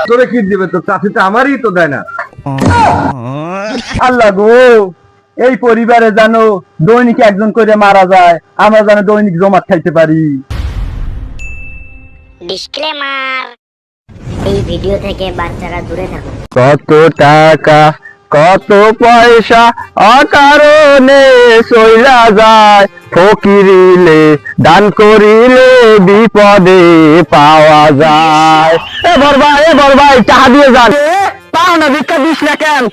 তোরে কি দিবে? তো চাষি তো আমারই তো দেয় না। আল্লাহ গো, এই পরিবারে যেন দৈনিক একজন করে মারা যায়, আমরা যেন দৈনিক জমাট খাইতে পারি। ডিসক্লেমার, এই ভিডিও থেকে বাচ্চারা দূরে থাকুন। কত টাকা কত পয়সা অকারণে চইলা যায়, ফকিরিলে দান করিলে বিপদে পাওয়া যায়। এ বরভাই টাকা দিয়ে যান। পাও না, ভিক্ষা দিস না কেন?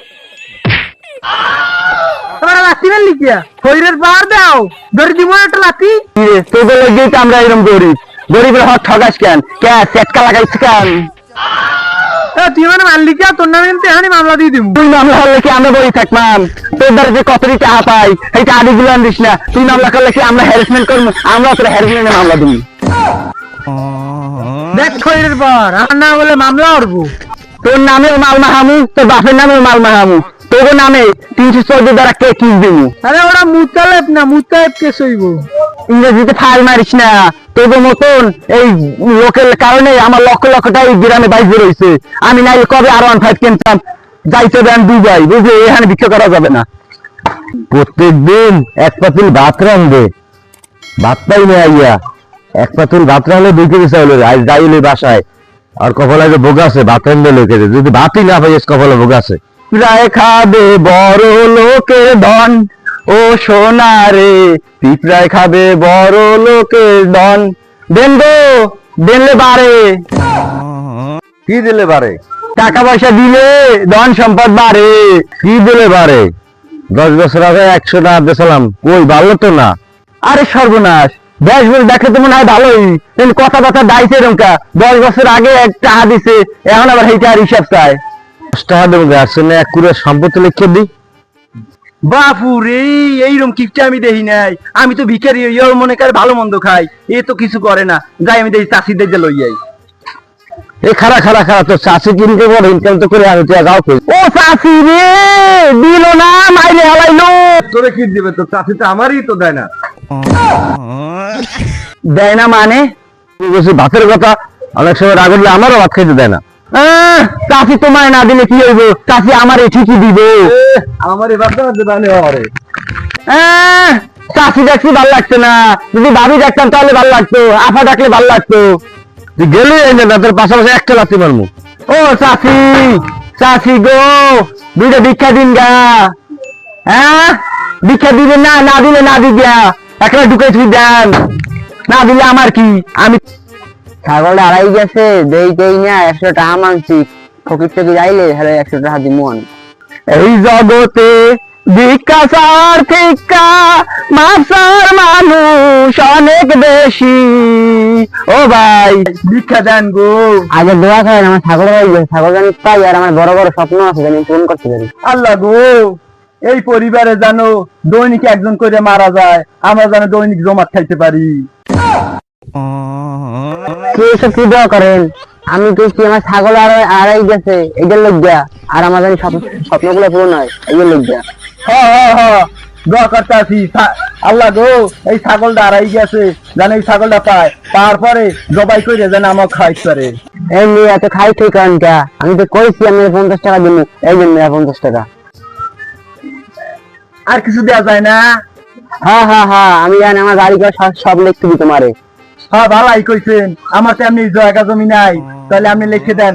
তোরা লাঠি মারলি কি? শরীরের পাওয়ার দাও, ধরে দিব একটা লাঠি। তোদের লাগেই তো আমরা এরকম গরিবের হাত ঠগাস কেন? চেটকা লাগাইছ কেন? তুই মানে মানলি কি? তোর নামে কিন্তু এখানে মামলা দিয়ে দিব। তুই মামলা হলে কি আমরা বই থাকলাম? তোর দ্বারা যে কতটি টাকা পাই এই টাকা গুলো আনিস না। তুই মামলা করলে কি আমরা হ্যারাসমেন্ট করবো? আমরা তোর হ্যারাসমেন্টের মামলা দিব। দেখ খৈরের পর আমার নাম বলে মামলা করবো। তোর নামেও মাল মাহামু, তোর বাপের নামেও মাল মাহামু, তোর নামে 314 দ্বারা কে কিস দিব। আরে ওরা মুতালেব না, মুতালেব কে সইব। ইংরেজিতে ফাইল মারিস না। তোর মতন এই লোকের কারণে আমার লক্ষ লক্ষ টাকা এই গ্রামে বাইরে রয়েছে। আমি নাইলে কবে আরো 15 কিনতাম, যাইতে দেন দুবাই, বুঝলি? এখানে ভিক্ষা করা যাবে না। প্রত্যেক দিন এক পাতিল ভাত রান্ধে, ভাত পাই না আইয়া। এক পাতিল ভাত রান্ধলে 2 কেজি চাউল, আজ যাইলে বাসায় আর কপালে যে ভোগ আছে, ভাত রান্ধলে লোকের যদি ভাতই না পাই কপালে ভোগ আছে। পিঁপড়ায় খাবে বড় লোকের ধন, ও সোনা রে পিঁপড়ায় খাবে বড় লোকের ধন। দেন গো, দেনলে বাড়ে। কি দিলে বারে? টাকা পয়সা দিলে ধন সম্পদ বাড়ে। কি দিলে বারে? 10 বছর আগে 100 টাকা দিয়েছিলাম, কই ভালো তো না। আরে সর্বনাশ, 10 বছর দেখে তো মনে হয় ভালোই, কিন্তু কথা কথা দাইছে এরকম। 10 বছর আগে এক টাকা দিছে, এখন আবার সেইটা হিসাব চায়। 10 টাকা দেবো, আসলে 1 কুড়ে সম্পত্তি লিখে দিই। বাপুরে, এইরকম কিপটা আমি দেখি নাই। আমি তো ভিখারি, ওর মনে করে ভালো মন্দ খাই, এ তো কিছু করে না। যাই আমি দেখি চাষিদের যে লই যাই। এই খারা তো চাষি কিনতে বড় ইনকাম তো করে আমি যাও কই। ও চাষি রে, দিল না, মাইরে হালাইলো। তোরে কি দিবে? তো চাষি তো আমারই তো দেয় না। দেয় না মানে? বলছি ভাতের কথা, অনেক সময় রাগ হলে আমারও ভাত খেতে দেয় না। চাষি তোমায় না দিলে কি হইব? চাষি আমারে ঠিকই দিব। আমার এবার দেবে আমারে। চাষি দেখছি ভাল লাগছে না। যদি ভাবি দেখতাম তাহলে ভাল লাগতো, আফা ডাকলে ভাল লাগতো। তুই গেলি না, তোর পাশাপাশি একটা লাথি মারমু। ও চাষি, চাষি গো, 2টা ভিক্ষা দিন গা। ভিক্ষা দিবেন না? না দিলে না দিগা, একটা ঢুকে তুই দেন। না দিলে আমার কি? আমি ছাগলটা আড়াই গেছে, দেই না 100 টাকা মাংসি। ফকির থেকে যাইলে হ্যাঁ 100 টাকা দিমন। এই জগতে ভিক্ষা সার ফিক্কা মাসার মানুষ অনেক বেশি। ও ভাই ভিক্ষা দেন গো। আগে দোয়া করেন, আমার ছাগল ছাগল জানি পাই, আর আমার বড় বড় স্বপ্ন আছে জানি পূরণ করতে পারি। আল্লাহ গো, এই পরিবারে যেন দৈনিক একজন করে মারা যায়, আমরা যেন দৈনিক জমাট খাইতে পারি। কি এসব কি দোয়া করেন? আমি তো আমার ছাগল আড়াই গেছে, এটার লজ্জা, আর আমার জানি স্বপ্নগুলো পূরণ হয়, এগুলো লজ্জা। দোয়া করতে আছি। আল্লাহ গো, এই ছাগলটা আড়াই গেছে, যেন এই ছাগলটা পায়, তারপরে জবাই করে যেন আমার খাইতে পারে। এমনি এত খাই ঠিক কারণটা আমি তো কইছি আমি 50 টাকা দিব, এই জন্য 50 টাকা। আর কিছু দেওয়া যায় না? হ্যাঁ, আমি জানি আমার গাড়ি করে সব লিখতে দিই তোমারে। হ্যাঁ ভালাই কইছেন, আমার তো এমনি জায়গা জমি নাই, তাহলে আপনি লিখে দেন।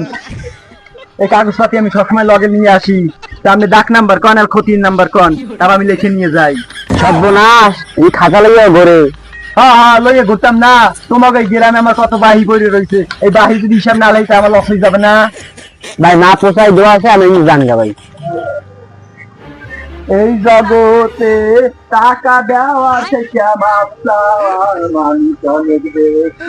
এই কাগজপাতি আমি সবসময় লগে নিয়ে আসি, তা আপনি ডাক নাম্বার কন আর ক্ষতির নাম্বার কন, তারপর আমি লিখে নিয়ে যাই। সর্বনাশ, এই খাতা লইয়া ঘরে। হ্যাঁ লইয়া ঘুরতাম না, তোমাকে গ্রামে আমার কত বাহি পড়ে রয়েছে, এই বাহি যদি হিসাব না লাইতে আমার লস হয়ে যাবে না। ভাই না পোষায় দোয়া আছে, আমি জানি না ভাই। এই জগতে টাকা দেওয়া থেকে মানুষ অনেক বেশি।